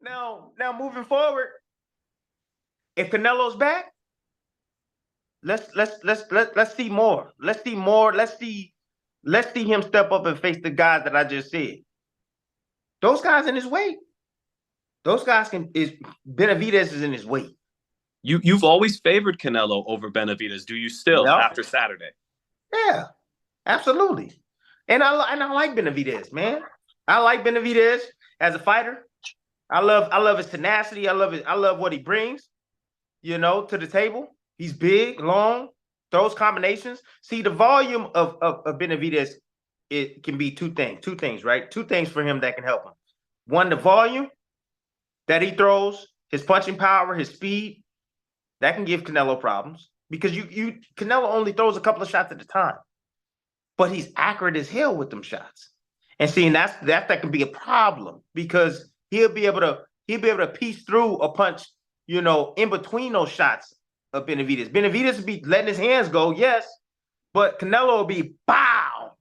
Now moving forward, if Canelo's back, let's see more. Let's see more. Let's see him step up and face the guys that I just said. Those guys in his weight. Those guys Benavidez is in his weight. You've always favored Canelo over Benavidez. Do you still after Saturday? Yeah, absolutely. And I like Benavidez, man. I like Benavidez as a fighter. I love his tenacity. I love what he brings, to the table. He's big, long, throws combinations. See, the volume of Benavidez, it can be two things, right? Two things for him that can help him. One, the volume that he throws, his punching power, his speed, that can give Canelo problems because Canelo only throws a couple of shots at a time, but he's accurate as hell with them shots. And seeing that can be a problem because he'll be able to piece through a punch, in between those shots of Benavidez. Benavidez will be letting his hands go, yes, but Canelo will be bow,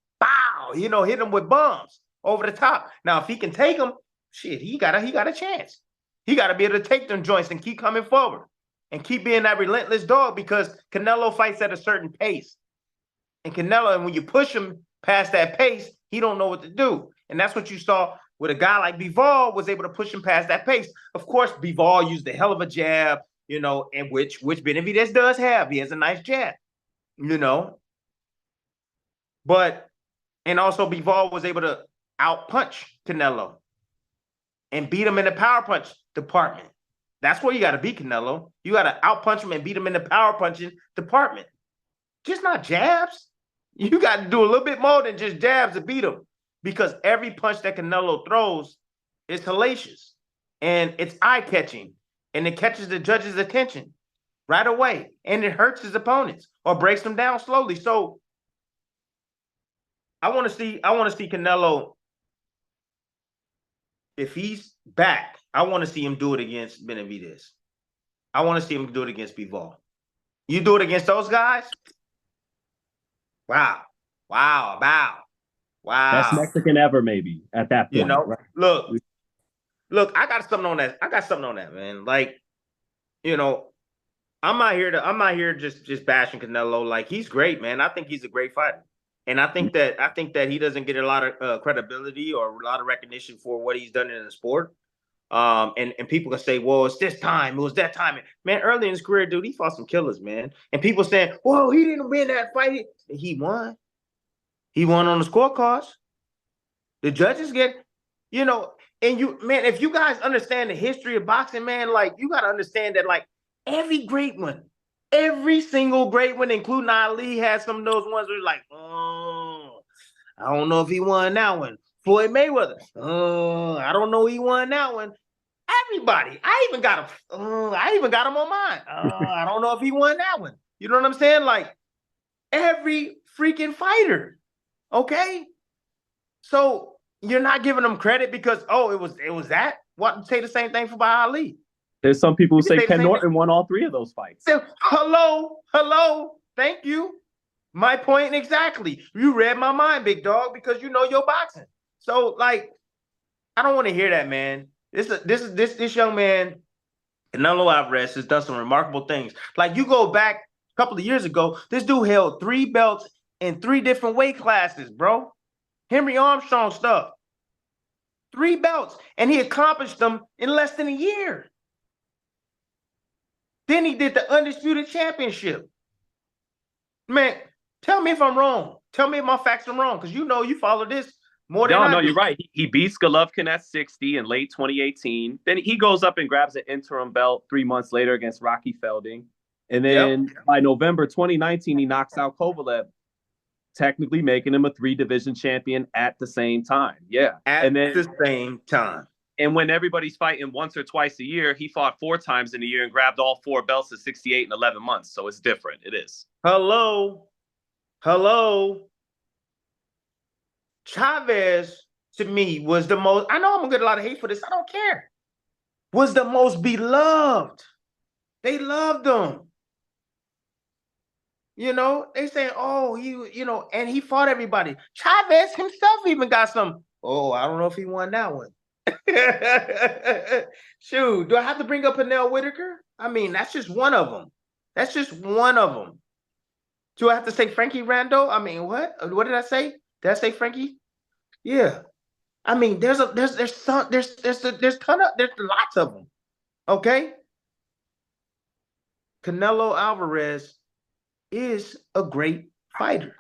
hit him with bombs over the top. Now, if he can take them, shit, he got a chance. He got to be able to take them joints and keep coming forward and keep being that relentless dog because Canelo fights at a certain pace. And when you push him past that pace, he don't know what to do. And that's what you saw with a guy like Bivol was able to push him past that pace. Of course, Bivol used a hell of a jab, and which Benavidez does have. He has a nice jab, But, and also Bivol was able to outpunch Canelo and beat him in the power punch department. That's where you got to beat Canelo. You got to outpunch him and beat him in the power punching department. Just not jabs. You got to do a little bit more than just jabs to beat him because every punch that Canelo throws is hellacious and it's eye-catching and it catches the judge's attention right away and it hurts his opponents or breaks them down slowly. So I want to see Canelo. If he's back, I want to see him do it against Benavidez. I want to see him do it against Bivol. You do it against those guys? Wow. Best Mexican ever, maybe, at that point. Right? Look, I got something on that. Man. Like, I'm not here just bashing Canelo. Like, he's great, man. I think he's a great fighter. And I think that he doesn't get a lot of credibility or a lot of recognition for what he's done in the sport. And people can say, well, it's this time, it was that time. Man, early in his career, dude, he fought some killers, man. And people saying, whoa, he didn't win that fight. He won. He won on the scorecards. The judges get, and man, if you guys understand the history of boxing, man, like, you got to understand that, like, every single great one, including Ali, had some of those ones where you're like, oh, I don't know if he won that one. Floyd Mayweather, I don't know he won that one. Everybody, I even got him on mine. I don't know if he won that one. You know what I'm saying? Like, every freaking fighter. Okay? So you're not giving them credit because, it was that? What, say the same thing for Ali? There's some people who say Ken Norton won all three of those fights. Hello. Thank you. My point exactly. You read my mind, big dog, because you know your boxing. So, like, I don't want to hear that, man. This young man, Canelo Alvarez, has done some remarkable things. Like, you go back a couple of years ago, this dude held 3 belts in 3 different weight classes, bro. Henry Armstrong stuff. 3 belts, and he accomplished them in less than a year. Then he did the undisputed championship. Man, tell me if I'm wrong. Tell me if my facts are wrong, because you follow this more than I do. No, you're right. He beats Golovkin at 60 in late 2018. Then he goes up and grabs an interim belt 3 months later against Rocky Felding. And then by November 2019, he knocks out Kovalev, technically making him a 3-division champion at the same time. Yeah. At the same time. And when everybody's fighting once or twice a year, he fought 4 times in a year and grabbed all 4 belts at 68 in 11 months. So it's different. It is. Hello. Chavez, to me, was the most, I know I'm going to get a lot of hate for this. I don't care. Was the most beloved. They loved him. They say, oh, and he fought everybody. Chavez himself even got some, I don't know if he won that one. Shoot, do I have to bring up Pernell Whitaker? I mean, that's just one of them. That's just one of them. Do I have to say Frankie Randall? I mean, what? What did I say? Did I say Frankie? Yeah. I mean, there's lots of them. Okay. Canelo Alvarez is a great fighter.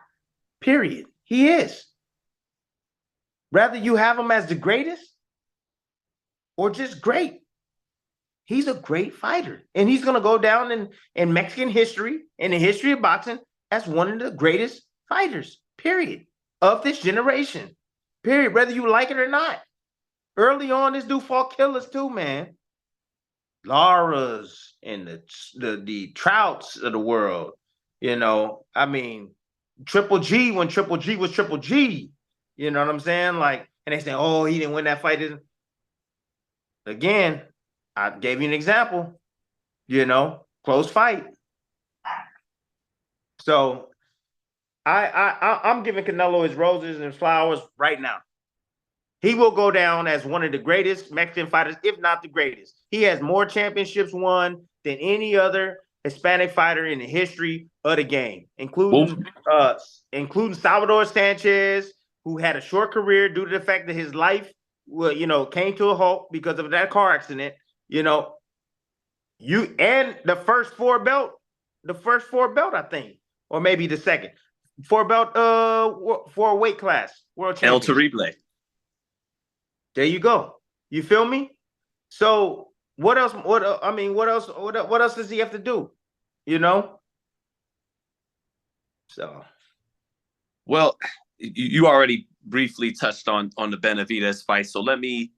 Period. He is. Rather you have him as the greatest or just great. He's a great fighter. And he's going to go down in Mexican history, in the history of boxing, as one of the greatest fighters, period, of this generation. Period. Whether you like it or not. Early on, this dude fought killers too, man. Laura's and the Trouts of the world. You know, I mean, Triple G, when Triple G was Triple G. You know what I'm saying? Like, and they say, oh, he didn't win that fight. Again, I gave you an example. You know, close fight. So I'm giving Canelo his roses and flowers right now. He will go down as one of the greatest Mexican fighters, if not the greatest. He has more championships won than any other Hispanic fighter in the history of the game, including Salvador Sanchez, who had a short career due to the fact that his life, came to a halt because of that car accident. You know, and the first four belt, I think, or maybe the second 4-belt, for a weight class world champion. El Terrible. There you go. You feel me? So what else? What else does he have to do? You know? So, well, you already briefly touched on the Benavidez fight. So let me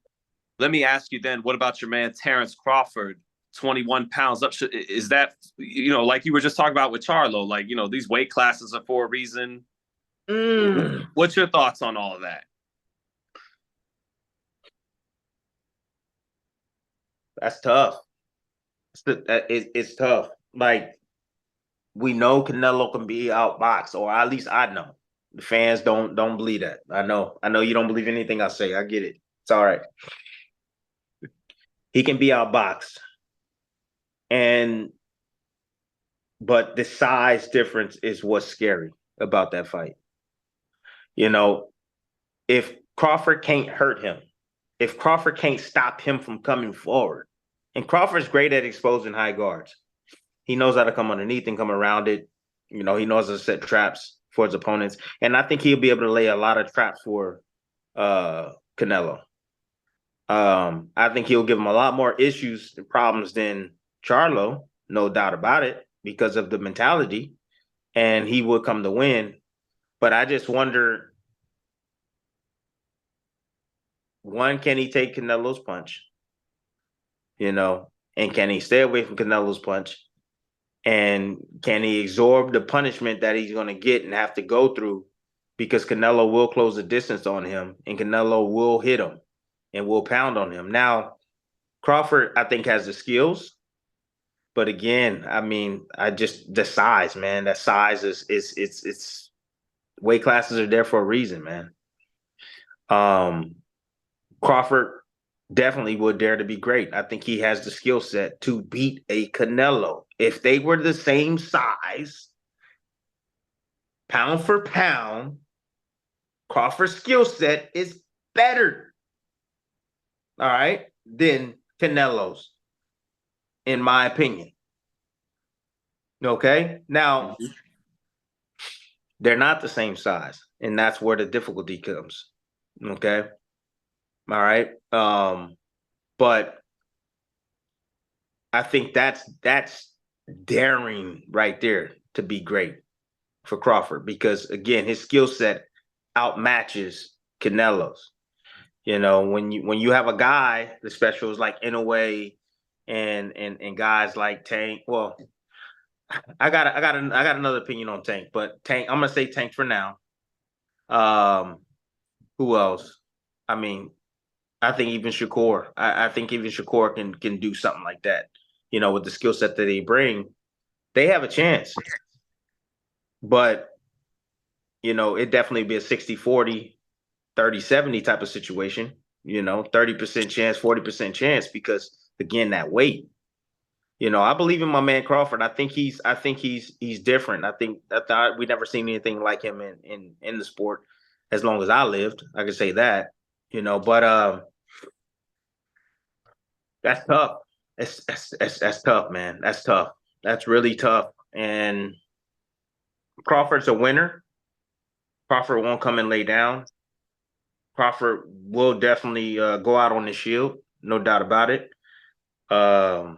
ask you then, what about your man Terence Crawford, 21 pounds up? Is that, like you were just talking about with Charlo, like, these weight classes are for a reason? What's your thoughts on all of that? That's tough. It's tough. Like, we know Canelo can be outboxed, or at least I know. The fans don't believe that. I know you don't believe anything I say. I get it. It's all right. He can be outboxed. But the size difference is what's scary about that fight. If Crawford can't hurt him, if Crawford can't stop him from coming forward, and Crawford's great at exposing high guards. He knows how to come underneath and come around it. He knows how to set traps for his opponents. And I think he'll be able to lay a lot of traps for Canelo. I think he'll give him a lot more issues and problems than Charlo, no doubt about it, because of the mentality. And he would come to win. But I just wonder, one, can he take Canelo's punch? And can he stay away from Canelo's punch? And can he absorb the punishment that he's going to get and have to go through? Because Canelo will close the distance on him, and Canelo will hit him and will pound on him. Now, Crawford, I think, has the skills. But again, I mean, the size, man. That size it's weight classes are there for a reason, man. Crawford definitely would dare to be great. I think he has the skill set to beat a Canelo. If they were the same size, pound for pound, Crawford's skill set is better, all right, than Canelo's, in my opinion. Okay? Now, they're not the same size, and that's where the difficulty comes. Okay? All right? But I think that's daring right there to be great for Crawford, because again, his skill set outmatches Canelo's. When you have a guy, the specials like Inoue and guys like Tank. Well, I got another opinion on Tank, but Tank, I'm gonna say Tank for now. Who else? I mean, I think even Shakur. I think even Shakur can do something like that. With the skill set that they bring, they have a chance. But, it definitely be a 60-40, 30-70 type of situation. 30% chance, 40% chance, because again, that weight. I believe in my man Crawford. I think he's different. I thought we never seen anything like him in the sport as long as I lived. I could say that. But that's tough. That's tough, man. That's tough. That's really tough. And Crawford's a winner. Crawford won't come and lay down. Crawford will definitely go out on the shield, no doubt about it. But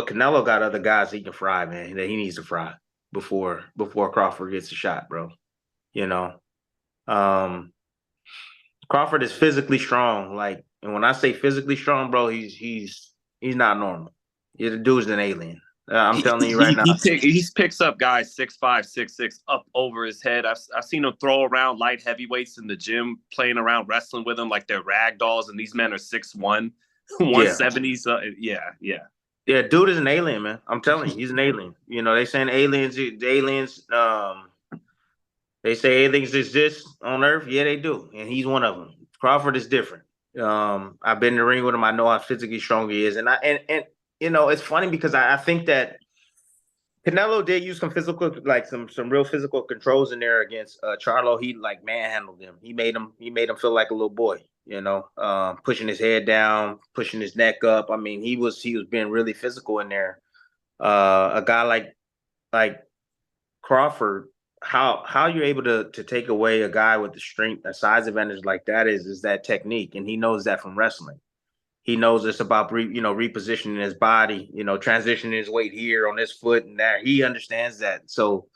Canelo got other guys he can fry, man, that he needs to fry before Crawford gets a shot, bro. Crawford is physically strong. And when I say physically strong, bro, he's not normal. The dude's an alien. I'm telling you right now. He picks up guys 6'5", 6'6" up over his head. I've seen him throw around light heavyweights in the gym, playing around, wrestling with them like they're rag dolls, and these men are 6'1", 170. So yeah. Yeah, dude is an alien, man. I'm telling you, he's an alien. They saying aliens. They say aliens exist on Earth. Yeah, they do, and he's one of them. Crawford is different. I've been in the ring with him. I know how physically strong he is, and it's funny because I think that Canelo did use some physical, some real physical controls in there against Charlo. He manhandled him. He made him feel like a little boy. Pushing his head down, pushing his neck up. I mean, he was being really physical in there. A guy like Crawford, how you're able to take away a guy with the strength, a size advantage like that is that technique, and he knows that from wrestling. He knows it's about repositioning his body, transitioning his weight here on his foot and that. He understands that. So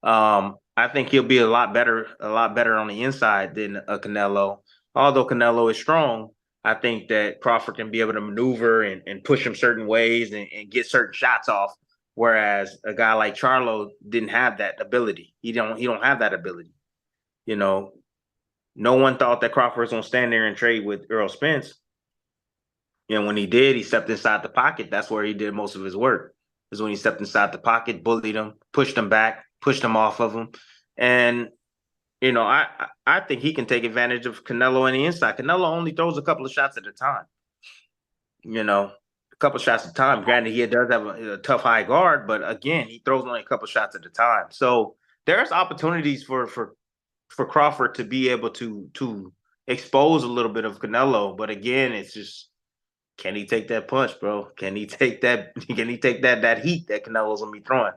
I think he'll be a lot better on the inside than a Canelo. Although Canelo is strong, I think that Crawford can be able to maneuver and push him certain ways and get certain shots off. Whereas a guy like Charlo didn't have that ability. He don't have that ability. No one thought that Crawford was gonna stand there and trade with Errol Spence. And when he did, he stepped inside the pocket. That's where he did most of his work. Is when he stepped inside the pocket, bullied him, pushed him back, pushed him off of him. And I think he can take advantage of Canelo on the inside. Canelo only throws a couple of shots at a time. A couple of shots at a time. Granted, he does have a tough high guard, but again, he throws only a couple of shots at a time. So there's opportunities for Crawford to be able to expose a little bit of Canelo. But again, it's just, can he take that punch, bro? Can he take that? Can he take that heat that Canelo's gonna be throwing?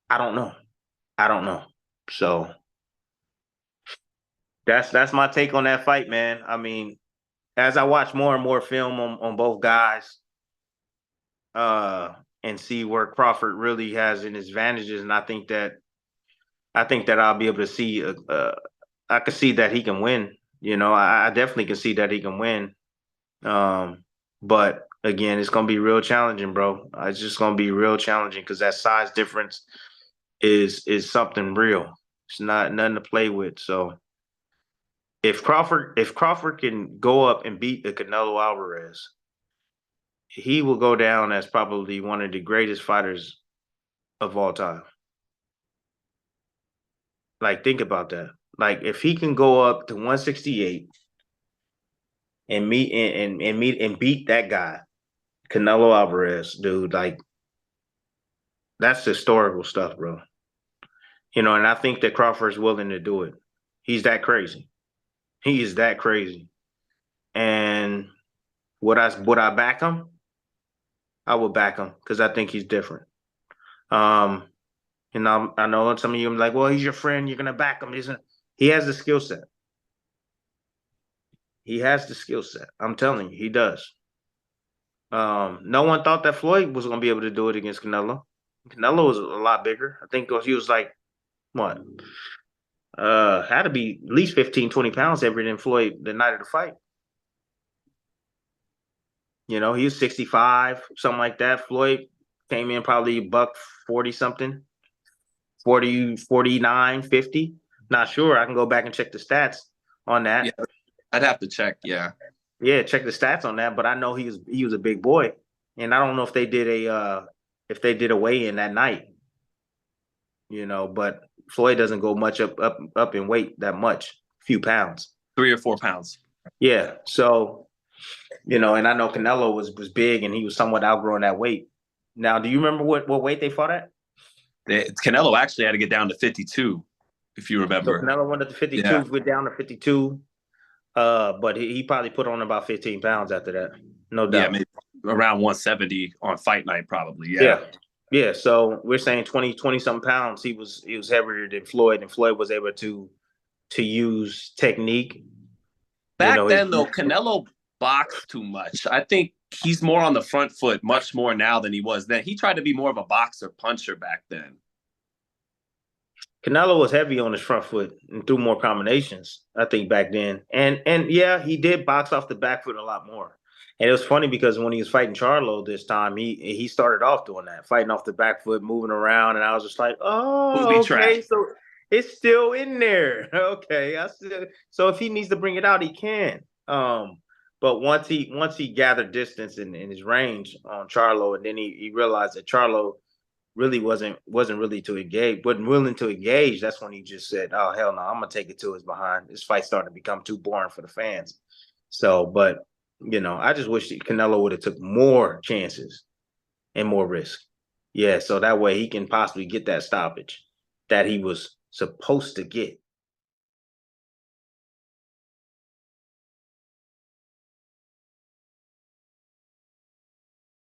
I don't know. So that's my take on that fight, man. I mean, as I watch more and more film on both guys, and see where Crawford really has in his advantages, and I think that I'll be able to see. I can see that he can win. I definitely can see that he can win. But again, it's gonna be real challenging, bro. It's just gonna be real challenging because that size difference is something real. It's not nothing to play with. So if Crawford can go up and beat the Canelo Alvarez, he will go down as probably one of the greatest fighters of all time. Think about that. If he can go up to 168 and beat that guy, Canelo Alvarez, dude, that's historical stuff, bro. And I think that Crawford's willing to do it. He's that crazy. He is that crazy. And would I back him? I would back him because I think he's different. I know some of you are like, well, he's your friend. You're gonna back him. He has the skill set. He has the skill set. I'm telling you, he does. No one thought that Floyd was gonna be able to do it against Canelo. Canelo was a lot bigger. I think he was like, what? Had to be at least 15, 20 pounds heavier than Floyd the night of the fight. He was 65, something like that. Floyd came in probably $140 something, 40, 49, 50. Not sure. I can go back and check the stats on that. Yeah, I'd have to check. Yeah. Yeah, check the stats on that. But I know he was a big boy, and I don't know if they did a weigh-in that night. But Floyd doesn't go much up in weight that much, few pounds. 3 or 4 pounds. Yeah. So, and I know Canelo was big and he was somewhat outgrowing that weight. Now, do you remember what weight they fought at? Canelo actually had to get down to 52, if you remember. So Canelo went up to 52, went down to 52. But he probably put on about 15 pounds after that. No doubt. Yeah, maybe around 170 on fight night, probably. Yeah. So we're saying 20 something pounds. He was heavier than Floyd, and Floyd was able to use technique. Back then, though, Canelo boxed too much. I think he's more on the front foot, much more now than he was then. He tried to be more of a boxer puncher back then. Canelo was heavy on his front foot and threw more combinations, I think, back then. And yeah, he did box off the back foot a lot more. And it was funny because when he was fighting Charlo this time, he started off doing that, fighting off the back foot, moving around, and I was just like, oh, okay, so it's still in there. Okay, so if he needs to bring it out, he can. But once he gathered distance in his range on Charlo, and then he realized that Charlo really wasn't really to engage, wasn't willing to engage. That's when he just said, "Oh hell no, I'm gonna take it to his behind." This fight started to become too boring for the fans. So, but I just wish Canelo would have took more chances and more risk. Yeah, so that way he can possibly get that stoppage that he was supposed to get.